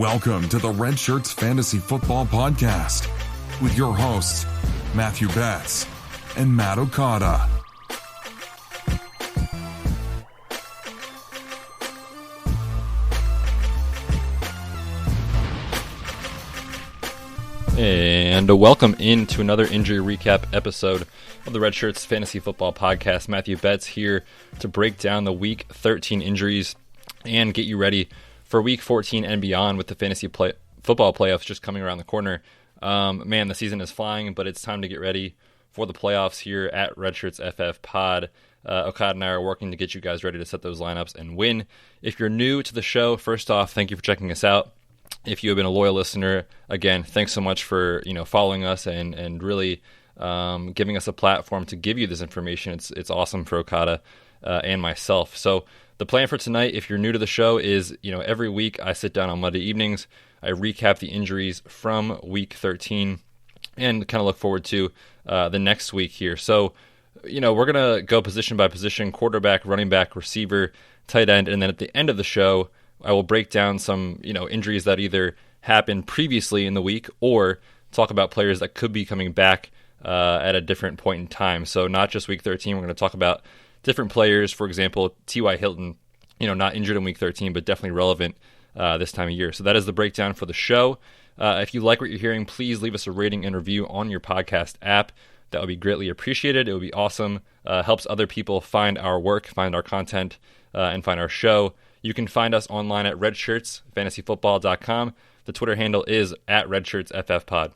Welcome to the Redshirts Fantasy Football Podcast with your hosts, Matthew Betts and Matt Okada. And welcome into another injury recap episode of the Redshirts Fantasy Football Podcast. Matthew Betts here to break down the Week 13 injuries and get you ready for Week 14 and beyond with the fantasy football playoffs just coming around the corner. Man, the season is flying, but it's time to get ready for the playoffs here at Redshirts FF Pod. Okada and I are working to get you guys ready to set those lineups and win. If you're new to the show, first off, thank you for checking us out. If you have been a loyal listener, again, thanks so much for following us and really giving us a platform to give you this information. It's awesome for Okada and myself. So the plan for tonight, if you're new to the show, is every week I sit down on Monday evenings, I recap the injuries from Week 13, and kind of look forward to the next week here. So we're gonna go position by position: quarterback, running back, receiver, tight end, and then at the end of the show, I will break down some, injuries that either happened previously in the week or talk about players that could be coming back at a different point in time. So not just Week 13, we're going to talk about different players. For example, T.Y. Hilton, not injured in Week 13, but definitely relevant this time of year. So that is the breakdown for the show. If you like what you're hearing, please leave us a rating and review on your podcast app. That would be greatly appreciated. It would be awesome. Helps other people find our work, find our content, and find our show. You can find us online at redshirtsfantasyfootball.com. The Twitter handle is at redshirtsffpod.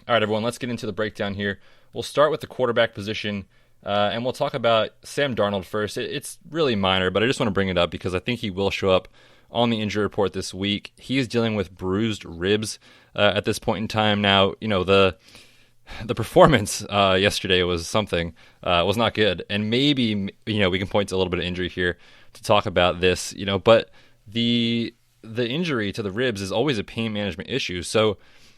All right, everyone, let's get into the breakdown here. We'll start with the quarterback position, and we'll talk about Sam Darnold first. It's really minor, but I just want to bring it up because I think he will show up on the injury report this week. He is dealing with bruised ribs at this point in time. Now, the performance yesterday was something, was not good, and maybe we can point to a little bit of injury here to talk about this, but the injury to the ribs is always a pain management issue. So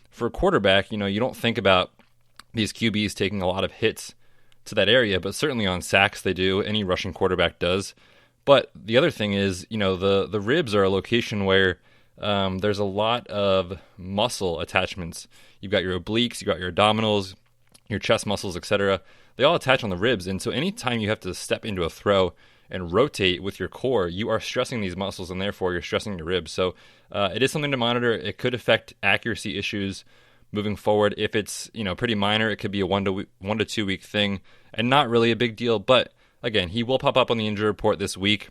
for a quarterback, you don't think about these QBs taking a lot of hits to that area, but certainly on sacks they do. Any rushing quarterback does. But the other thing is, the ribs are a location where there's a lot of muscle attachments. You've got your obliques, you've got your abdominals, your chest muscles, etc. They all attach on the ribs, and so anytime you have to step into a throw and rotate with your core, you are stressing these muscles, and therefore you're stressing your ribs. So it is something to monitor. It could affect accuracy issues moving forward. If it's pretty minor, it could be a 1 to 2 week thing, and not really a big deal. But again, he will pop up on the injury report this week,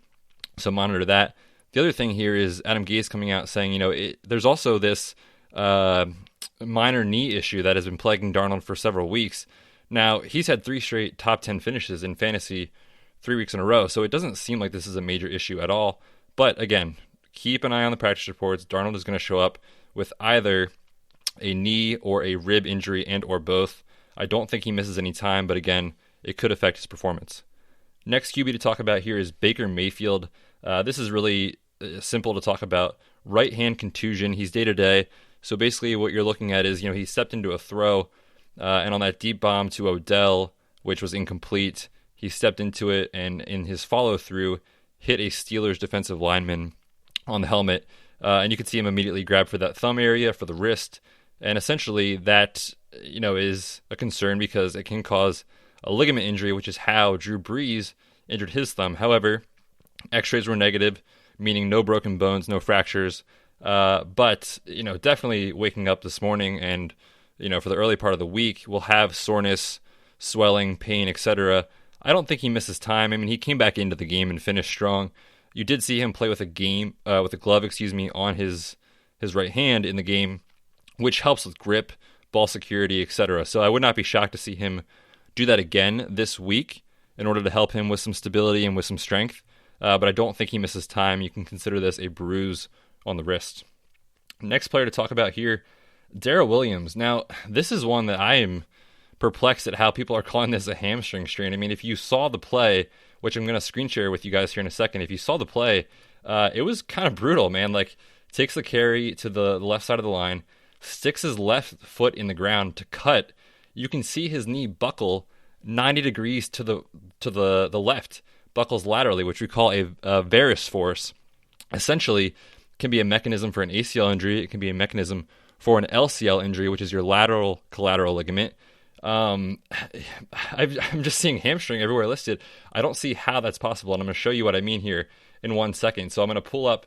so monitor that. The other thing here is Adam Gase coming out saying, there's also this minor knee issue that has been plaguing Darnold for several weeks. Now, he's had 3 straight top 10 finishes in fantasy 3 weeks in a row, so it doesn't seem like this is a major issue at all. But again, keep an eye on the practice reports. Darnold is going to show up with either a knee or a rib injury and or both. I don't think he misses any time, but again, it could affect his performance. Next QB to talk about here is Baker Mayfield. This is really simple to talk about. Right hand contusion. He's day-to-day. So basically what you're looking at is, he stepped into a throw, and on that deep bomb to Odell, which was incomplete, he stepped into it, and in his follow-through, hit a Steelers defensive lineman on the helmet. And you could see him immediately grab for that thumb area, for the wrist. And essentially that, is a concern because it can cause a ligament injury, which is how Drew Brees injured his thumb. However, x-rays were negative, meaning no broken bones, no fractures. But definitely waking up this morning and, for the early part of the week, we'll have soreness, swelling, pain, etc. I don't think he misses time. I mean, he came back into the game and finished strong. You did see him play with a glove, on his right hand in the game, which helps with grip, ball security, etc. So I would not be shocked to see him do that again this week in order to help him with some stability and with some strength. But I don't think he misses time. You can consider this a bruise on the wrist. Next player to talk about here, Darrel Williams. Now, this is one that I am perplexed at how people are calling this a hamstring strain. I mean, if you saw the play, which I'm going to screen share with you guys here in a second, if you saw the play, it was kind of brutal, man. Like, takes the carry to the left side of the line, sticks his left foot in the ground to cut. You can see his knee buckle 90 degrees to the left, buckles laterally, which we call a varus force. Essentially, can be a mechanism for an ACL injury. It can be a mechanism for an LCL injury, which is your lateral collateral ligament. I'm just seeing hamstring everywhere listed. I don't see how that's possible, and I'm going to show you what I mean here in 1 second. So I'm going to pull up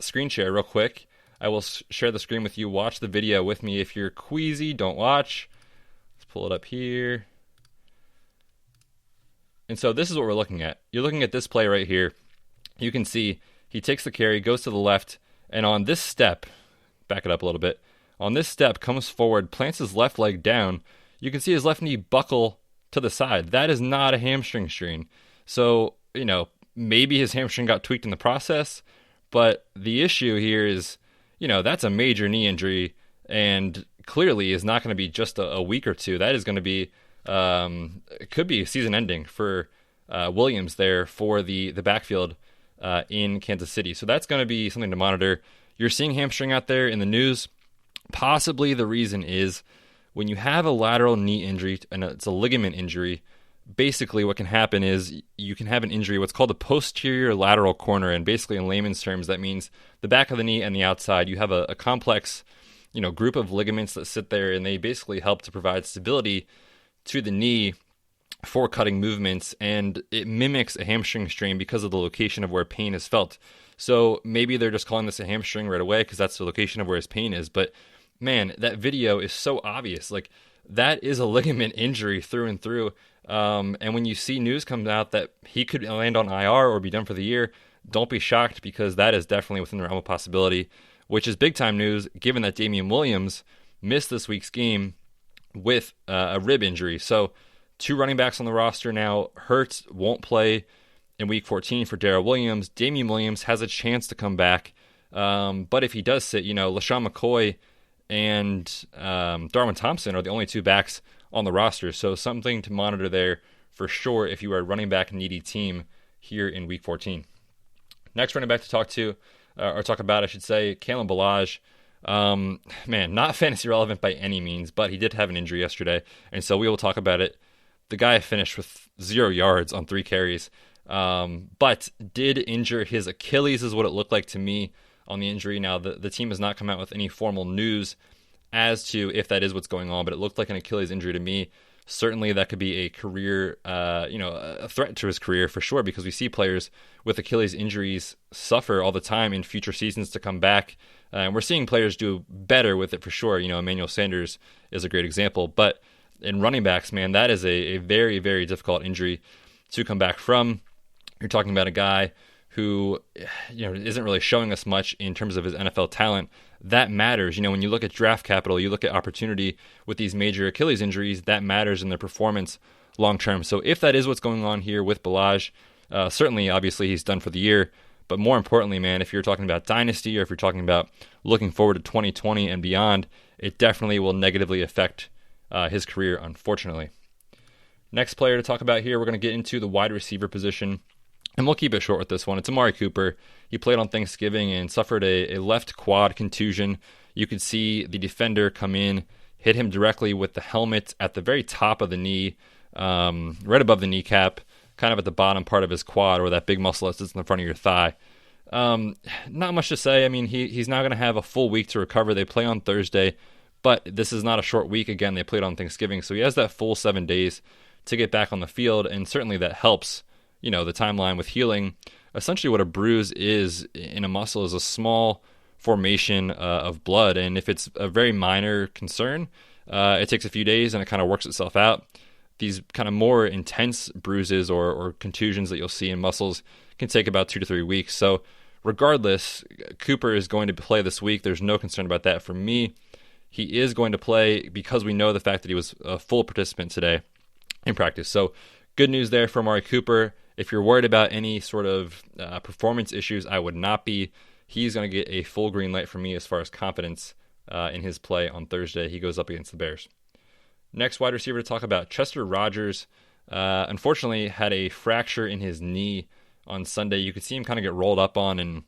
screen share real quick. I will share the screen with you. Watch the video with me. If you're queasy, don't watch. Let's pull it up here. And so this is what we're looking at. You're looking at this play right here. You can see he takes the carry, goes to the left, and on this step, back it up a little bit, on this step comes forward, plants his left leg down. You can see his left knee buckle to the side. That is not a hamstring strain. So, maybe his hamstring got tweaked in the process, but the issue here is, that's a major knee injury and clearly is not going to be just a week or two. That is going to be, it could be season ending for Williams there for the backfield in Kansas City. So that's going to be something to monitor. You're seeing hamstring out there in the news. Possibly the reason is when you have a lateral knee injury and it's a ligament injury, basically what can happen is you can have an injury, what's called a posterior lateral corner. And basically in layman's terms, that means the back of the knee and the outside. You have a complex, group of ligaments that sit there, and they basically help to provide stability to the knee for cutting movements, and it mimics a hamstring strain because of the location of where pain is felt. So maybe they're just calling this a hamstring right away because that's the location of where his pain is. But man, that video is so obvious. Like, that is a ligament injury through and through. And when you see news come out that he could land on IR or be done for the year, don't be shocked, because that is definitely within the realm of possibility, which is big time news given that Damian Williams missed this week's game with a rib injury. So 2 running backs on the roster now. Hurts won't play in week 14 for Darrel Williams. Damian Williams has a chance to come back. But if he does sit, LaShawn McCoy and Darwin Thompson are the only 2 backs on the roster. So something to monitor there for sure if you are a running back needy team here in week 14. Next running back to talk about, Kalen Ballage. Man, not fantasy relevant by any means, but he did have an injury yesterday, and so we will talk about it. The guy finished with 0 yards on 3 carries, but did injure his Achilles is what it looked like to me on the injury. Now, the team has not come out with any formal news as to if that is what's going on, but it looked like an Achilles injury to me. Certainly that could be a career, a threat to his career for sure, because we see players with Achilles injuries suffer all the time in future seasons to come back. And we're seeing players do better with it for sure. Emmanuel Sanders is a great example. But in running backs, man, that is a very, very difficult injury to come back from. You're talking about a guy who, isn't really showing us much in terms of his NFL talent. That matters. When you look at draft capital, you look at opportunity with these major Achilles injuries, that matters in their performance long term. So if that is what's going on here with Ballage, certainly, obviously, he's done for the year. But more importantly, man, if you're talking about dynasty or if you're talking about looking forward to 2020 and beyond, it definitely will negatively affect his career, unfortunately. Next player to talk about here, we're going to get into the wide receiver position. And we'll keep it short with this one. It's Amari Cooper. He played on Thanksgiving and suffered a left quad contusion. You could see the defender come in, hit him directly with the helmet at the very top of the knee, right above the kneecap, kind of at the bottom part of his quad, where that big muscle that sits in the front of your thigh. Not much to say. I mean, he's now going to have a full week to recover. They play on Thursday, but this is not a short week. Again, they played on Thanksgiving, so he has that full 7 days to get back on the field, and certainly that helps the timeline with healing. Essentially what a bruise is in a muscle is a small formation of blood, and if it's a very minor concern, it takes a few days and it kind of works itself out. These kind of more intense bruises or contusions that you'll see in muscles can take about 2 to 3 weeks. So regardless, Cooper is going to play this week. There's no concern about that for me. He is going to play because we know the fact that he was a full participant today in practice. So good news there for Amari Cooper. If you're worried about any sort of performance issues, I would not be. He's going to get a full green light from me as far as confidence in his play on Thursday. He goes up against the Bears. Next wide receiver to talk about, Chester Rogers. Unfortunately, had a fracture in his knee on Sunday. You could see him kind of get rolled up on, and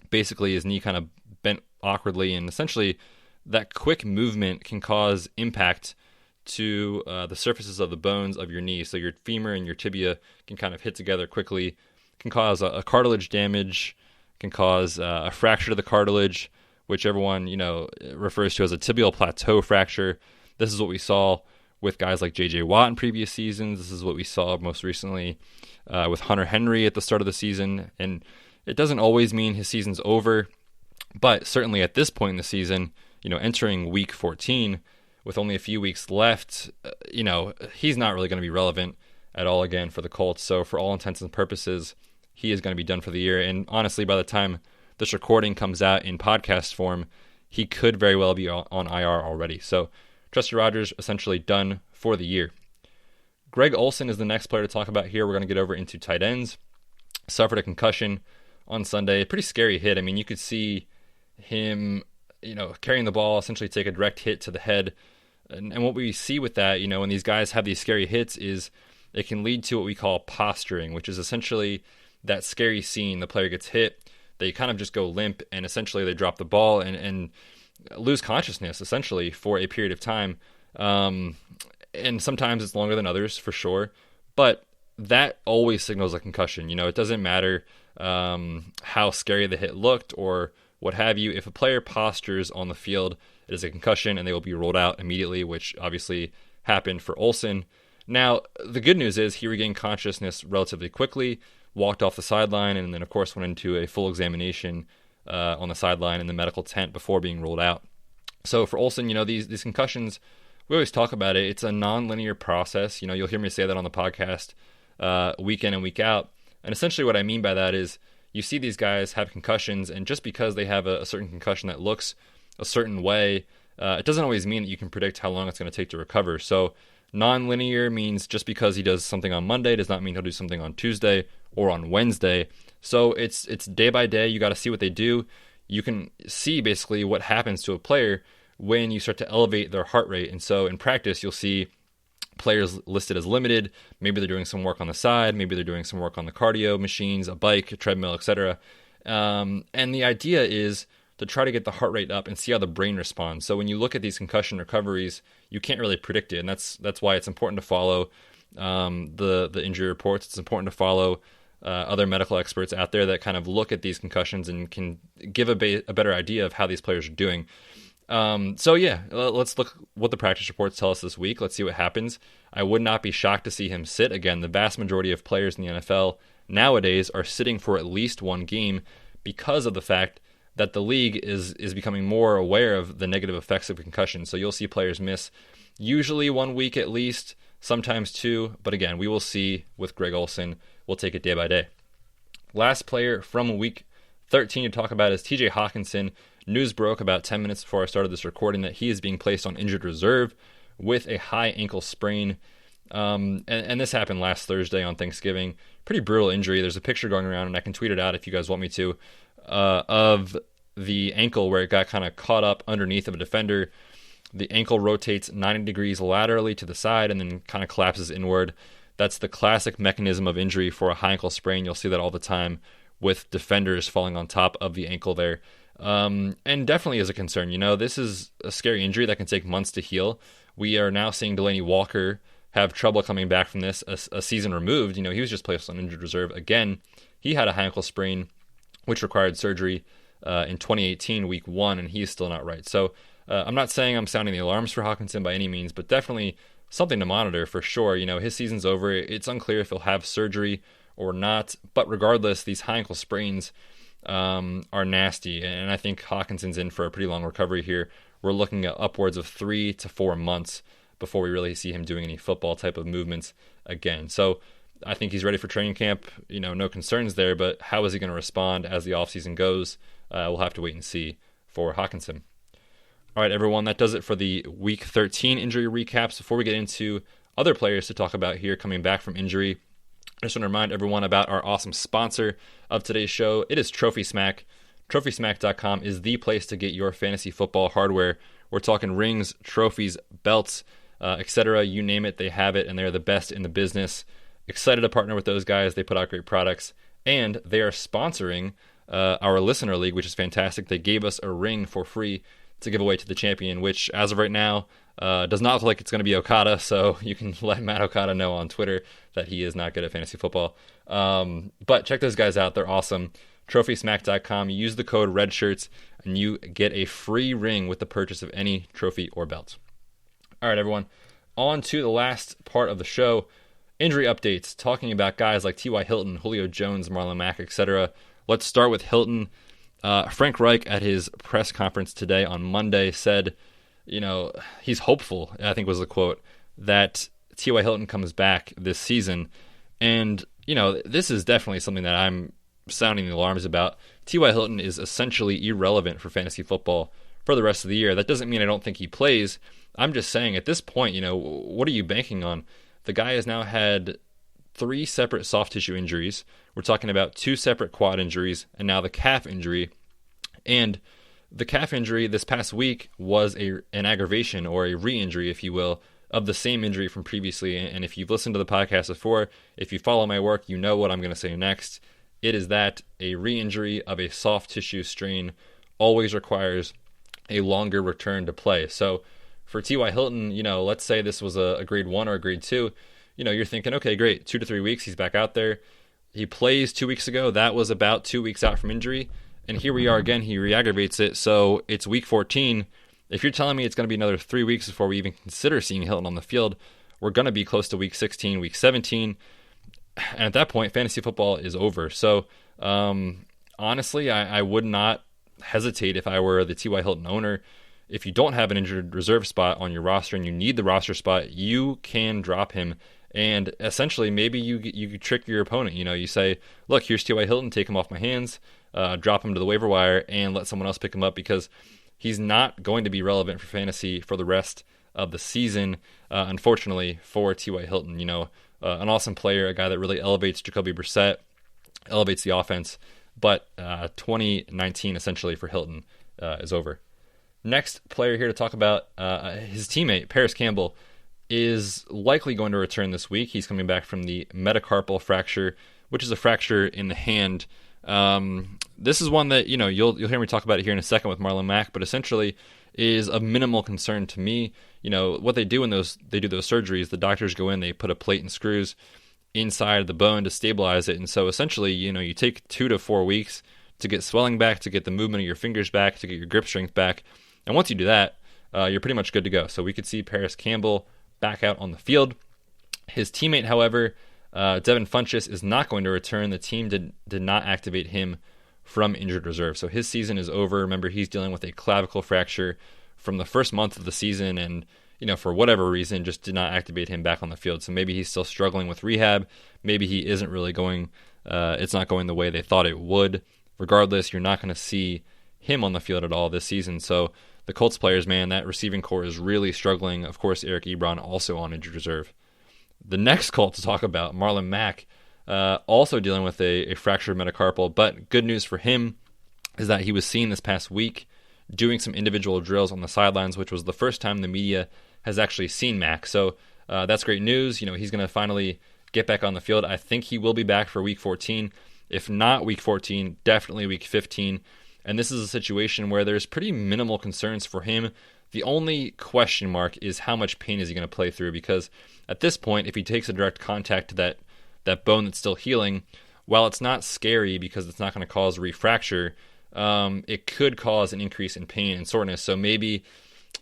basically his knee kind of bent awkwardly. And essentially, that quick movement can cause impact to the surfaces of the bones of your knee. So your femur and your tibia can kind of hit together quickly, can cause a cartilage damage, can cause a fracture to the cartilage, which everyone, refers to as a tibial plateau fracture. This is what we saw with guys like J.J. Watt in previous seasons. This is what we saw most recently with Hunter Henry at the start of the season. And it doesn't always mean his season's over, but certainly at this point in the season, entering week 14 with only a few weeks left, he's not really going to be relevant at all again for the Colts. So for all intents and purposes, he is going to be done for the year. And honestly, by the time this recording comes out in podcast form, he could very well be on IR already. So Trusty Rogers essentially done for the year. Greg Olsen is the next player to talk about here. We're going to get over into tight ends. Suffered a concussion on Sunday. A pretty scary hit. I mean, you could see him, carrying the ball, essentially take a direct hit to the head. And what we see with that, when these guys have these scary hits, is it can lead to what we call posturing, which is essentially that scary scene. The player gets hit, they kind of just go limp, and essentially they drop the ball and lose consciousness, essentially, for a period of time. And sometimes it's longer than others, for sure. But that always signals a concussion. It doesn't matter how scary the hit looked or what have you. If a player postures on the field, it is a concussion, and they will be rolled out immediately, which obviously happened for Olsen. Now, the good news is he regained consciousness relatively quickly, walked off the sideline, and then, of course, went into a full examination on the sideline in the medical tent before being rolled out. So for Olsen, these concussions, we always talk about it. It's a non-linear process. You'll hear me say that on the podcast week in and week out. And essentially what I mean by that is you see these guys have concussions, and just because they have a certain concussion that looks a certain way, it doesn't always mean that you can predict how long it's going to take to recover. So non-linear means just because he does something on Monday does not mean he'll do something on Tuesday or on Wednesday. So it's day by day. You got to see what they do. You can see basically what happens to a player when you start to elevate their heart rate. And so in practice, you'll see players listed as limited. Maybe they're doing some work on the side. Maybe they're doing some work on the cardio machines, a bike, a treadmill, etc. And the idea is to try to get the heart rate up and see how the brain responds. So when you look at these concussion recoveries, you can't really predict it. And that's why it's important to follow the injury reports. It's important to follow other medical experts out there that kind of look at these concussions and can give a better idea of how these players are doing. Let's look what the practice reports tell us this week. Let's see what happens. I would not be shocked to see him sit. Again, the vast majority of players in the NFL nowadays are sitting for at least one game because of the fact that the league is becoming more aware of the negative effects of concussion. So you'll see players miss usually 1 week at least, sometimes 2. But again, we will see with Greg Olsen. We'll take it day by day. Last player from week 13 to talk about is TJ Hockenson. News broke about 10 minutes before I started this recording that he is being placed on injured reserve with a high ankle sprain. And this happened last Thursday on Thanksgiving. Pretty brutal injury. There's a picture going around, and I can tweet it out if you guys want me to, of the ankle where it got kind of caught up underneath of a defender. The ankle rotates 90 degrees laterally to the side and then kind of collapses inward. That's the classic mechanism of injury for a high ankle sprain. You'll see that all the time with defenders falling on top of the ankle there. And definitely is a concern. This is a scary injury that can take months to heal. We are now seeing Delaney Walker have trouble coming back from this a season removed. He was just placed on injured reserve. Again, he had a high ankle sprain, which required surgery in 2018, week 1, and he is still not right. So I'm not saying I'm sounding the alarms for Hockenson by any means, but definitely something to monitor for sure. His season's over. It's unclear if he'll have surgery or not. But regardless, these high ankle sprains are nasty, and I think Hockenson's in for a pretty long recovery here. We're looking at upwards of 3 to 4 months before we really see him doing any football type of movements again. So I think he's ready for training camp. No concerns there, but how is he going to respond as the offseason goes? We'll have to wait and see for Hockenson. All right, everyone, that does it for the Week 13 injury recaps. Before we get into other players to talk about here coming back from injury, I just want to remind everyone about our awesome sponsor of today's show. It is Trophy Smack. TrophySmack.com is the place to get your fantasy football hardware. We're talking rings, trophies, belts, etc. You name it, they have it, and they're the best in the business. Excited to partner with those guys. They put out great products, and they are sponsoring our listener league, which is fantastic. They gave us a ring for free to give away to the champion, which as of right now does not look like it's going to be Okada, so you can let Matt Okada know on Twitter that he is not good at fantasy football. But check those guys out. They're awesome. TrophySmack.com. Use the code Redshirts, and you get a free ring with the purchase of any trophy or belt. All right, everyone. On to the last part of the show. Injury updates, talking about guys like T.Y. Hilton, Julio Jones, Marlon Mack, etc. Let's start with Hilton. Frank Reich at his press conference today on Monday said, he's hopeful, I think was the quote, that T.Y. Hilton comes back this season. And, this is definitely something that I'm sounding the alarms about. T.Y. Hilton is essentially irrelevant for fantasy football for the rest of the year. That doesn't mean I don't think he plays. I'm just saying at this point, what are you banking on? The guy has now had 3 separate soft tissue injuries. We're talking about 2 separate quad injuries and now the calf injury. And the calf injury this past week was an aggravation or a re-injury, if you will, of the same injury from previously. And if you've listened to the podcast before, if you follow my work, you know what I'm going to say next. It is that a re-injury of a soft tissue strain always requires a longer return to play. So for T.Y. Hilton, let's say this was a grade 1 or a grade 2, you're thinking, okay, great, 2 to 3 weeks, he's back out there. He plays 2 weeks ago. That was about 2 weeks out from injury. And here we are again, he re-aggravates it. So it's week 14. If you're telling me it's going to be another 3 weeks before we even consider seeing Hilton on the field, we're going to be close to week 16, week 17. And at that point, fantasy football is over. So honestly, I would not hesitate if I were the T.Y. Hilton owner. If you don't have an injured reserve spot on your roster and you need the roster spot, you can drop him. And essentially, maybe you trick your opponent. You say, look, here's T.Y. Hilton, take him off my hands, drop him to the waiver wire, and let someone else pick him up because he's not going to be relevant for fantasy for the rest of the season, unfortunately, for T.Y. Hilton. An awesome player, a guy that really elevates Jacoby Brissett, elevates the offense. But 2019, essentially, for Hilton is over. Next player here to talk about, his teammate, Paris Campbell, is likely going to return this week. He's coming back from the metacarpal fracture, which is a fracture in the hand. This is one that, you'll hear me talk about it here in a second with Marlon Mack, but essentially is of minimal concern to me. What they do when they do those surgeries, the doctors go in, they put a plate and screws inside the bone to stabilize it. And so essentially, you take 2 to 4 weeks to get swelling back, to get the movement of your fingers back, to get your grip strength back. And once you do that, you're pretty much good to go. So we could see Paris Campbell back out on the field. His teammate, however, Devin Funchess, is not going to return. The team did not activate him from injured reserve. So his season is over. Remember, he's dealing with a clavicle fracture from the first month of the season and, for whatever reason, just did not activate him back on the field. So maybe he's still struggling with rehab. Maybe he isn't really going, it's not going the way they thought it would. Regardless, you're not going to see him on the field at all this season. So the Colts players, man, that receiving core is really struggling. Of course, Eric Ebron also on injured reserve. The next Colt to talk about, Marlon Mack, also dealing with a fractured metacarpal, but good news for him is that he was seen this past week doing some individual drills on the sidelines, which was the first time the media has actually seen Mack. So that's great news. He's going to finally get back on the field. I think he will be back for week 14. If not week 14, definitely week 15. And this is a situation where there's pretty minimal concerns for him. The only question mark is how much pain is he going to play through, because at this point, if he takes a direct contact to that bone that's still healing, while it's not scary because it's not going to cause refracture, it could cause an increase in pain and soreness. So maybe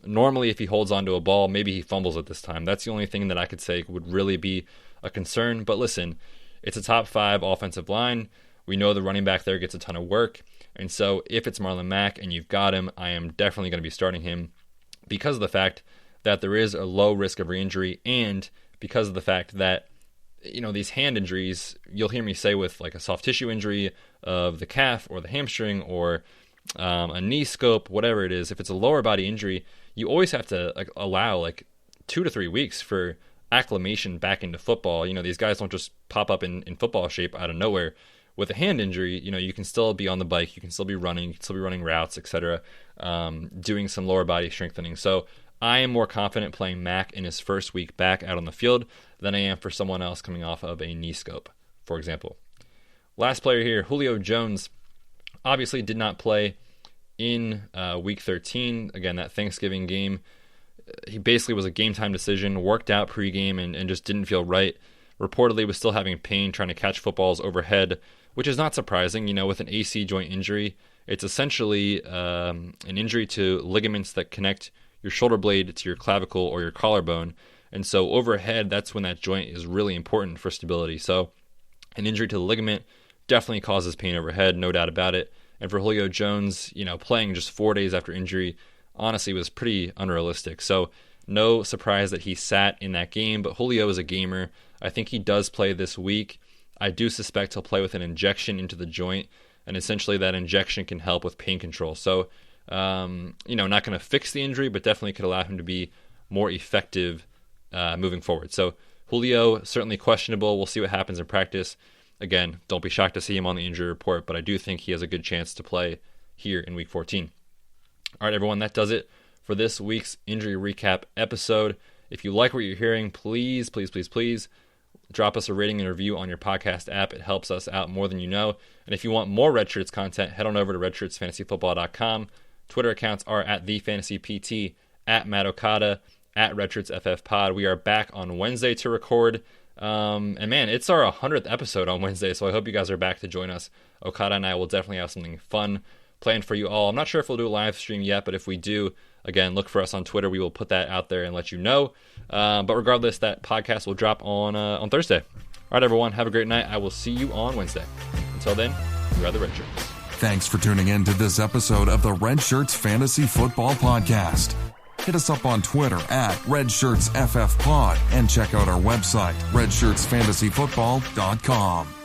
normally if he holds onto a ball, maybe he fumbles at this time. That's the only thing that I could say would really be a concern. But listen, it's a top 5 offensive line. We know the running back there gets a ton of work. And so if it's Marlon Mack and you've got him, I am definitely going to be starting him because of the fact that there is a low risk of re-injury, and because of the fact that, these hand injuries, you'll hear me say with like a soft tissue injury of the calf or the hamstring or a knee scope, whatever it is, if it's a lower body injury, you always have to allow 2 to 3 weeks for acclimation back into football. These guys don't just pop up in football shape out of nowhere. With a hand injury, you can still be on the bike, you can still be running, routes, etc., doing some lower body strengthening. So I am more confident playing Mack in his first week back out on the field than I am for someone else coming off of a knee scope, for example. Last player here, Julio Jones, obviously did not play in week 13. Again, that Thanksgiving game, he basically was a game time decision, worked out pregame and just didn't feel right. Reportedly was still having pain trying to catch footballs overhead which is not surprising. With an AC joint injury, it's essentially an injury to ligaments that connect your shoulder blade to your clavicle or your collarbone. And so overhead, that's when that joint is really important for stability. So an injury to the ligament definitely causes pain overhead, no doubt about it. And for Julio Jones, playing just 4 days after injury, honestly was pretty unrealistic. So no surprise that he sat in that game, but Julio is a gamer. I think he does play this week. I do suspect he'll play with an injection into the joint, and essentially that injection can help with pain control. So, not going to fix the injury, but definitely could allow him to be more effective moving forward. So Julio, certainly questionable. We'll see what happens in practice. Again, don't be shocked to see him on the injury report, but I do think he has a good chance to play here in Week 14. All right, everyone, that does it for this week's injury recap episode. If you like what you're hearing, please drop us a rating and review on your podcast app. It helps us out more than you know. And if you want more Redshirts content, head on over to redshirtsfantasyfootball.com. Twitter accounts are at TheFantasyPT, at Matt Okada, at RedshirtsFFPod. We are back on Wednesday to record. And man, it's our 100th episode on Wednesday, so I hope you guys are back to join us. Okada and I will definitely have something fun planned for you all. I'm not sure if we'll do a live stream yet, but if we do, again, look for us on Twitter. We will put that out there and let you know. But regardless, that podcast will drop on Thursday. All right, everyone, have a great night. I will see you on Wednesday. Until then, we are the Red Shirts. Thanks for tuning in to this episode of the Red Shirts Fantasy Football Podcast. Hit us up on Twitter at RedshirtsFFPod and check out our website, redshirtsfantasyfootball.com.